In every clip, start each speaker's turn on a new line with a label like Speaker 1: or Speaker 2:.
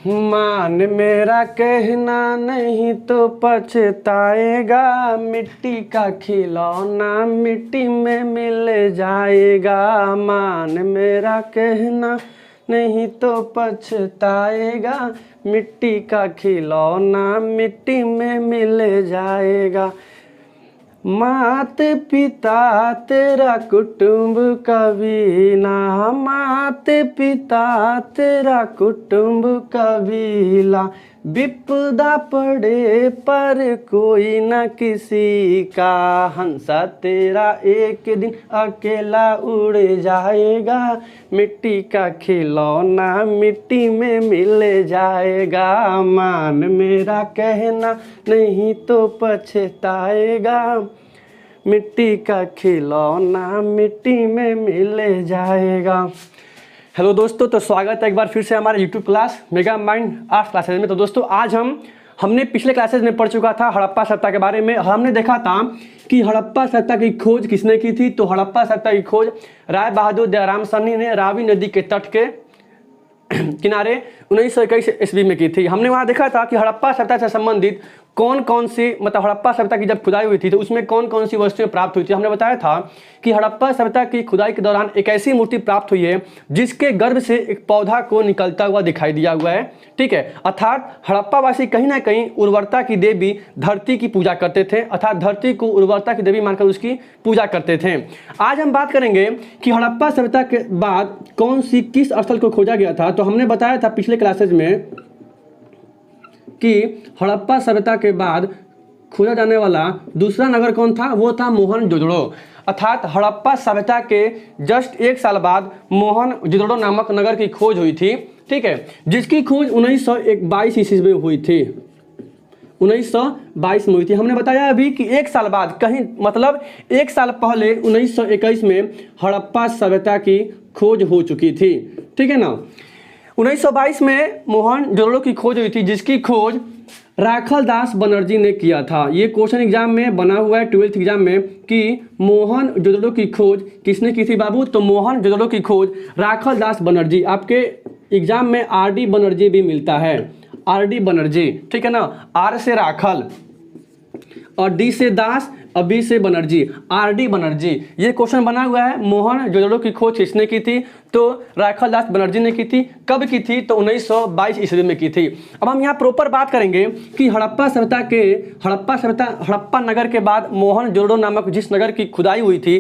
Speaker 1: मान मेरा कहना नहीं तो पछताएगा, मिट्टी का खिलौना मिट्टी में मिल जाएगा। मान मेरा कहना नहीं तो पछताएगा, मिट्टी का खिलौना मिट्टी में मिल जाएगा। मात पिता तेरा कुटुंब कबीला, मात पिता तेरा कुटुंब कबीला, विपदा पड़े पर कोई न किसी का, हंसा तेरा एक दिन अकेला उड़ जाएगा, मिट्टी का खिलौना मिट्टी में मिल जाएगा। मान मेरा कहना नहीं तो पछताएगा, मिट्टी का खिलौना मिट्टी में मिल जाएगा। हेलो दोस्तों, तो स्वागत है एक बार फिर से हमारे YouTube class mega mind arts classes में। तो दोस्तों आज हमने पिछले क्लासेज में पढ़ चुका था हड़प्पा सभ्यता के बारे में। हमने देखा था कि हड़प्पा सभ्यता की खोज किसने की थी। तो हड़प्पा सभ्यता की खोज राय बहादुर दयाराम सन्नी ने रावी नदी के तट के किनारे 1921 ईस्वी में की थी। हमने वहाँ देखा था कि हड़प्पा सभ्यता से संबंधित कौन कौन सी हड़प्पा सभ्यता की जब खुदाई हुई थी तो उसमें कौन कौन सी वस्तुएं प्राप्त हुई थी। हमने बताया था कि हड़प्पा सभ्यता की खुदाई के दौरान एक ऐसी मूर्ति प्राप्त हुई है जिसके गर्भ से एक पौधा को निकलता हुआ दिखाई दिया हुआ है। ठीक है, अर्थात हड़प्पावासी कहीं ना कहीं उर्वरता की देवी धरती की पूजा करते थे, अर्थात धरती को उर्वरता की देवी मानकर उसकी पूजा करते थे। आज हम बात करेंगे कि हड़प्पा सभ्यता के बाद किस स्थल को खोजा गया था। तो हमने बताया था पिछले क्लासेज में कि हड़प्पा सभ्यता के बाद खोजा जाने वाला दूसरा नगर कौन था, वो था मोहनजोदड़ो। अर्थात हड़प्पा सभ्यता के जस्ट एक साल बाद मोहनजोदड़ो नामक नगर की खोज हुई थी। ठीक है, जिसकी खोज 1922 ईस्वी में हुई थी। 1922 में हुई थी। हमने बताया अभी कि एक साल बाद कहीं मतलब एक साल पहले 1921 में हड़प्पा सभ्यता की खोज हो चुकी थी। ठीक है ना। 1922 में मोहनजोदड़ो की खोज हुई थी जिसकी खोज राखल दास बनर्जी ने किया था। ये क्वेश्चन एग्जाम में बना हुआ है 12th एग्जाम में कि मोहनजोदड़ो की खोज किसने की थी बाबू। तो मोहनजोदड़ो की खोज राखल दास बनर्जी। आपके एग्जाम में आर.डी. बनर्जी भी मिलता है, आर.डी. बनर्जी। ठीक है ना, आर से राखल और डी से दास और बी से बनर्जी, आर.डी. बनर्जी। ये क्वेश्चन बना हुआ है मोहनजोदड़ो की खोज किसने की थी। तो राखल दास बनर्जी ने की थी। कब की थी, तो 1922 ईस्वी में की थी। अब हम यहाँ प्रॉपर बात करेंगे कि हड़प्पा नगर के बाद मोहनजोदड़ो नामक जिस नगर की खुदाई हुई थी,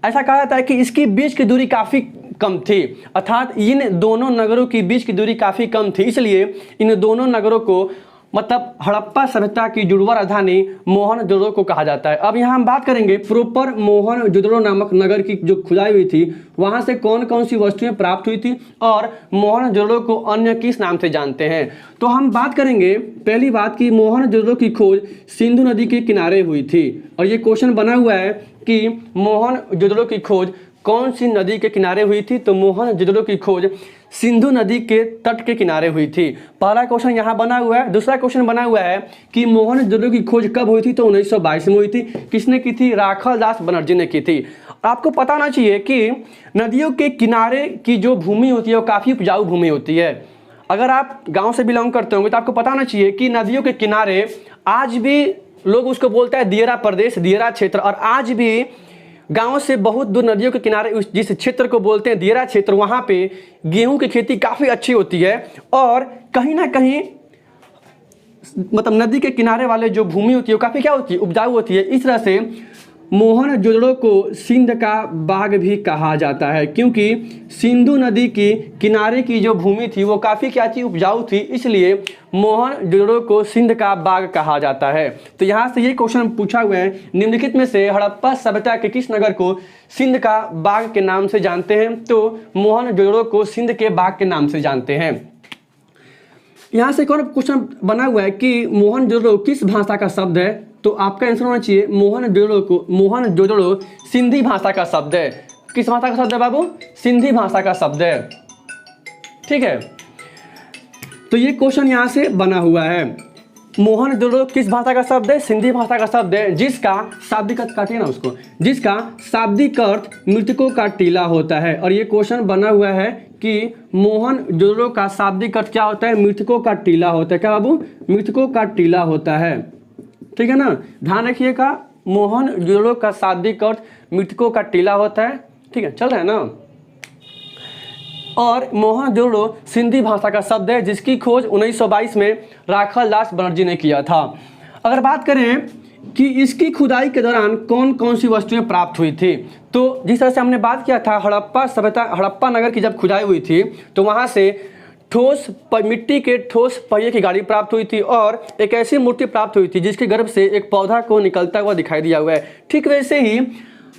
Speaker 1: ऐसा कहा जाता है कि इसकी बीच की दूरी काफ़ी कम थी। अर्थात इन दोनों नगरों की बीच की दूरी काफ़ी कम थी, इसलिए इन दोनों नगरों को मतलब हड़प्पा सभ्यता की जुड़वा राजधानी मोहनजोदड़ो को कहा जाता है। अब यहाँ हम बात करेंगे प्रॉपर मोहनजोदड़ो नामक नगर की जो खुदाई हुई थी वहाँ से कौन कौन सी वस्तुएं प्राप्त हुई थी और मोहनजोदड़ो को अन्य किस नाम से जानते हैं। तो हम बात करेंगे पहली बात कि मोहनजोदड़ो की खोज सिंधु नदी के किनारे हुई थी। और ये क्वेश्चन बना हुआ है कि मोहनजोदड़ो की खोज कौन सी नदी के किनारे हुई थी। तो मोहनजोदड़ो की खोज सिंधु नदी के तट के किनारे हुई थी। पहला क्वेश्चन यहाँ बना हुआ है। दूसरा क्वेश्चन बना हुआ है कि मोहनजोदड़ो की खोज कब हुई थी। तो 1922 में हुई थी। किसने की थी, राखल दास बनर्जी ने की थी। आपको पता होना चाहिए कि नदियों के किनारे की जो भूमि होती है वो काफ़ी उपजाऊ भूमि होती है। अगर आप गाँव से बिलोंग करते होंगे तो आपको पता होना चाहिए कि नदियों के किनारे आज भी लोग उसको बोलते हैं दियरा प्रदेश, दियरा क्षेत्र। और आज भी गांव से बहुत दूर नदियों के किनारे जिस क्षेत्र को बोलते हैं दियरा क्षेत्र, वहाँ पे गेहूं की खेती काफ़ी अच्छी होती है। और कहीं ना कहीं मतलब नदी के किनारे वाले जो भूमि होती है वो काफ़ी क्या होती है, उपजाऊ होती है। इस तरह से मोहनजोदड़ो को सिंध का बाग भी कहा जाता है, क्योंकि सिंधु नदी की किनारे की जो भूमि थी वो काफ़ी क्या थी, उपजाऊ थी। इसलिए मोहनजोदड़ो को सिंध का बाग कहा जाता है। तो यहाँ से ये क्वेश्चन पूछा हुआ है, निम्नलिखित में से हड़प्पा सभ्यता के किस नगर को सिंध का बाग के नाम से जानते हैं। तो मोहनजोदड़ो को सिंध के बाग के नाम से जानते हैं। यहाँ से कौन क्वेश्चन बना हुआ है कि मोहनजोदड़ो किस भाषा का शब्द है। तो आपका आंसर होना चाहिए मोहनजोदड़ो सिंधी भाषा का शब्द है। किस भाषा का शब्द है बाबू, सिंधी भाषा का शब्द है। ठीक है, तो ये क्वेश्चन यहाँ से बना हुआ है। मोहनजोदड़ो किस भाषा का शब्द है, सिंधी भाषा का शब्द है, जिसका शाब्दिक अर्थ काटिए ना उसको, जिसका शाब्दिक अर्थ मृतकों का टीला होता है। और ये क्वेश्चन बना हुआ है कि मोहनजोदड़ो का शाब्दिक अर्थ क्या होता है? मृतकों का टीला होता है। क्या बाबू? मृतकों का टीला होता है। ठीक है ना, ध्यान रखिएगा, मोहनजोदड़ो का शाब्दिक अर्थ मृतकों का टीला होता है। ठीक है, चल रहा है ना। और मोहनजोदड़ो सिंधी भाषा का शब्द है जिसकी खोज 1922 में राखल दास बनर्जी ने किया था। अगर बात करें कि इसकी खुदाई के दौरान कौन कौन सी वस्तुएं प्राप्त हुई थी, तो जिस तरह से हमने बात किया था हड़प्पा सभ्यता, हड़प्पा नगर की जब खुदाई हुई थी तो वहाँ से मिट्टी के ठोस पहिए की गाड़ी प्राप्त हुई थी और एक ऐसी मूर्ति प्राप्त हुई थी जिसके गर्भ से एक पौधा को निकलता हुआ दिखाई दिया हुआ है। ठीक वैसे ही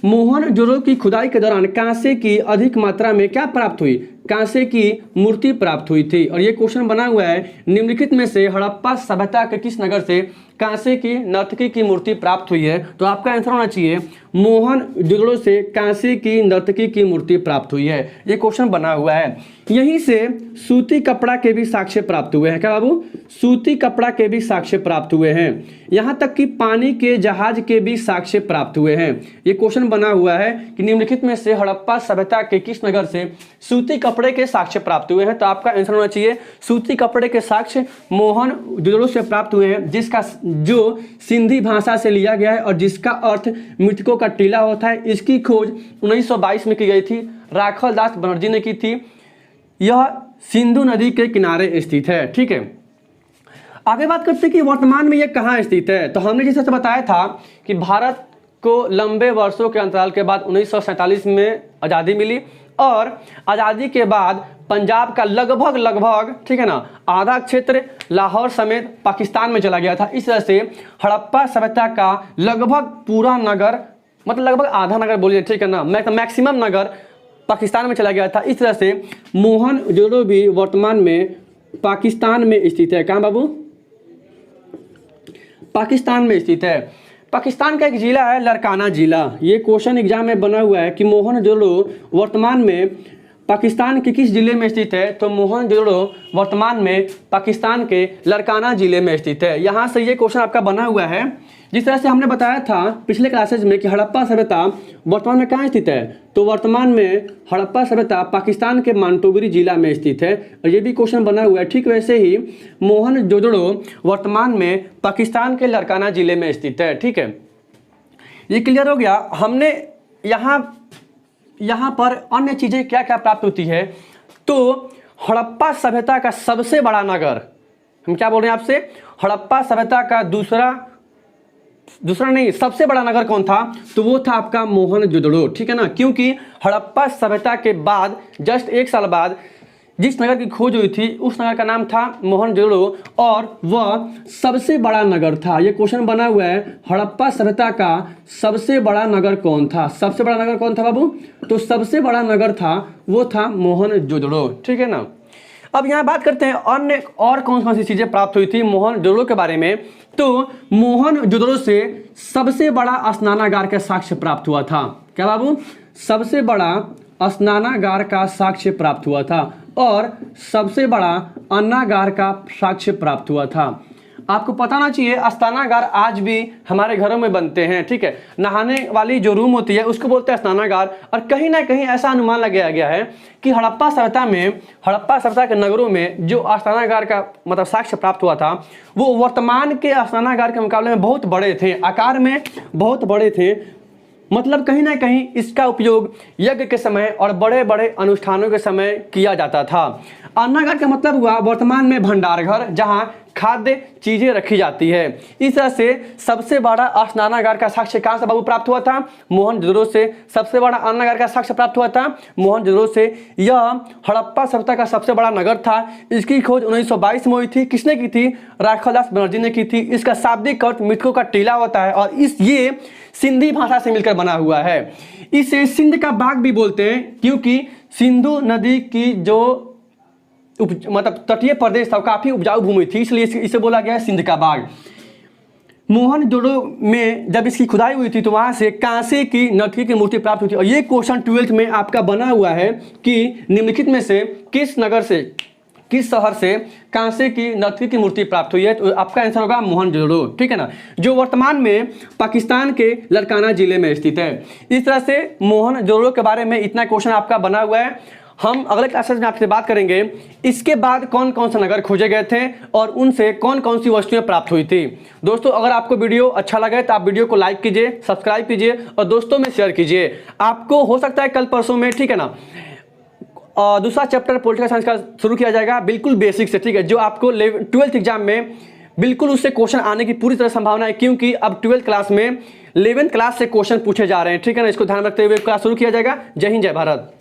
Speaker 1: मोहनजोदड़ो की खुदाई के दौरान कांसे की अधिक मात्रा में क्या प्राप्त हुई? कांसे की मूर्ति प्राप्त हुई थी। और ये क्वेश्चन बना हुआ है, निम्नलिखित में से हड़प्पा सभ्यता के किस नगर से कांसे की नर्तकी की मूर्ति प्राप्त हुई है? तो आपका आंसर होना चाहिए मोहनजोदड़ो से कांसे की नर्तकी की मूर्ति प्राप्त हुई है। ये क्वेश्चन बना हुआ है। यहीं से सूती कपड़ा के भी साक्ष्य प्राप्त हुए हैं। क्या बाबू? सूती कपड़ा के भी साक्ष्य प्राप्त हुए हैं। यहाँ तक कि पानी के जहाज के भी साक्ष्य प्राप्त हुए हैं। ये क्वेश्चन बना हुआ है कि निम्नलिखित में से हड़प्पा सभ्यता के किस नगर से सूती कपड़े के साक्ष्य प्राप्त हुए हैं? तो आपका आंसर होना चाहिए सूती कपड़े के साक्ष्य मोहनजोदड़ो से प्राप्त हुए हैं, जिसका जो सिंधी भाषा से लिया गया है और जिसका अर्थ मृतकों का टीला होता है। इसकी खोज 1922 में की गई थी, राखल दास बनर्जी ने की थी। यह सिंधु नदी के किनारे स्थित है। ठीक है, आगे बात करते हैं कि वर्तमान में यह कहाँ स्थित है। तो हमने जिस तरह से बताया था कि भारत को लंबे वर्षों के अंतराल के बाद 1947 में आज़ादी मिली और आज़ादी के बाद पंजाब का लगभग ठीक है ना आधा क्षेत्र लाहौर समेत पाकिस्तान में चला गया था। इस तरह से हड़प्पा सभ्यता का लगभग पूरा नगर, मतलब लगभग आधा नगर बोलिए, ठीक है ना, मैक्सिमम नगर पाकिस्तान में चला गया था। इस तरह से मोहनजोदड़ो भी वर्तमान में पाकिस्तान में स्थित है। कहाँ बाबू? पाकिस्तान में स्थित है। पाकिस्तान का एक जिला है लरकाना जिला। ये क्वेश्चन एग्जाम में बना हुआ है कि मोहनजोदड़ो वर्तमान में पाकिस्तान के किस जिले में स्थित है? तो मोहनजोदड़ो वर्तमान में पाकिस्तान के लरकाना जिले में स्थित है। यहाँ से ये क्वेश्चन आपका बना हुआ है। जिस तरह से हमने बताया था पिछले क्लासेज में कि हड़प्पा सभ्यता वर्तमान में कहाँ स्थित है, तो वर्तमान में हड़प्पा सभ्यता पाकिस्तान के मानटोगरी जिला में स्थित है और ये भी क्वेश्चन बना हुआ है। ठीक वैसे ही मोहनजोदड़ो वर्तमान में पाकिस्तान के लरकाना जिले में स्थित है। ठीक है, ये क्लियर हो गया। हमने यहाँ पर अन्य चीज़ें क्या क्या प्राप्त होती है, तो हड़प्पा सभ्यता का सबसे बड़ा नगर, हम क्या बोल रहे हैं आपसे, हड़प्पा सभ्यता का दूसरा नहीं सबसे बड़ा नगर कौन था? तो वो था आपका मोहनजोदड़ो। ठीक है ना, क्योंकि हड़प्पा सभ्यता के बाद जस्ट 1 साल बाद जिस नगर की खोज हुई थी उस नगर का नाम था मोहनजोदड़ो और वह सबसे बड़ा नगर था। ये क्वेश्चन बना हुआ है, हड़प्पा सभ्यता का सबसे बड़ा नगर कौन था? सबसे बड़ा नगर कौन था बाबू? तो सबसे बड़ा नगर था वो था मोहनजोदड़ो। ठीक है ना। अब यहाँ बात करते हैं अन्य और कौन सी चीज़ें प्राप्त हुई थी मोहनजोदड़ो के बारे में। तो मोहनजोदड़ो से सबसे बड़ा स्नानागार का साक्ष्य प्राप्त हुआ था। क्या बाबू? सबसे बड़ा स्नानागार का साक्ष्य प्राप्त हुआ था और सबसे बड़ा अन्नागार का साक्ष्य प्राप्त हुआ था। आपको पता ना चाहिए स्नानागार आज भी हमारे घरों में बनते हैं। ठीक है, नहाने वाली जो रूम होती है उसको बोलते हैं स्नानागार। और कहीं ना कहीं ऐसा अनुमान लगाया गया है कि हड़प्पा सभ्यता के नगरों में जो स्नानागार का मतलब साक्ष्य प्राप्त हुआ था वो वर्तमान के स्नानागार के मुकाबले में बहुत बड़े थे, आकार में बहुत बड़े थे। मतलब कहीं ना कहीं इसका उपयोग यज्ञ के समय और बड़े बड़े अनुष्ठानों के समय किया जाता था। अन्नागार का मतलब हुआ वर्तमान में भंडार घर, जहाँ खाद्य चीजें रखी जाती है। इस तरह से सबसे बड़ा स्नानागार का साक्ष्य कहाँ से बाबू प्राप्त हुआ था? मोहनजोदड़ो से। सबसे बड़ा अन्नागार का साक्ष्य प्राप्त हुआ था मोहनजोदड़ो से। यह हड़प्पा सभ्यता का सबसे बड़ा नगर था। इसकी खोज 1922 में हुई थी। किसने की थी? राखल दास बनर्जी ने की थी। इसका शाब्दिक अर्थ मृतकों का टीला होता है और ये सिंधी भाषा से मिलकर बना हुआ है। इसे सिंध का बाग भी बोलते हैं क्योंकि सिंधु नदी की जो मतलब तटीय प्रदेश था, काफी उपजाऊ भूमि थी, इसलिए इसे बोला गया है सिंध का बाग। मोहनजोदड़ो में जब इसकी खुदाई हुई थी तो वहां से कांसे की नर्तकी की मूर्ति प्राप्त हुई थी। और ये क्वेश्चन 12th में आपका बना हुआ है कि निम्नलिखित में से किस शहर से कांसे की नर्तकी की मूर्ति प्राप्त हुई है? तो आपका आंसर होगा मोहनजोदड़ो। ठीक है ना, जो वर्तमान में पाकिस्तान के लरकाना जिले में स्थित है। इस तरह से मोहनजोदड़ो के बारे में इतना क्वेश्चन आपका बना हुआ है। हम अगले क्लासेस में आपसे बात करेंगे इसके बाद कौन कौन से नगर खोजे गए थे और उनसे कौन कौन सी वस्तुएं प्राप्त हुई थी। दोस्तों अगर आपको वीडियो अच्छा लगे तो आप वीडियो को लाइक कीजिए, सब्सक्राइब कीजिए और दोस्तों में शेयर कीजिए। आपको हो सकता है कल परसों में, ठीक है ना, दूसरा चैप्टर पॉलिटिकल साइंस का शुरू किया जाएगा, बिल्कुल बेसिक से, ठीक है, जो आपको 12th एग्जाम में बिल्कुल उससे क्वेश्चन आने की पूरी तरह संभावना है, क्योंकि अब 12th क्लास में 11th क्लास से क्वेश्चन पूछे जा रहे हैं, ठीक है ना। इसको ध्यान रखते हुए क्लास शुरू किया जाएगा। जय हिंद, जय भारत।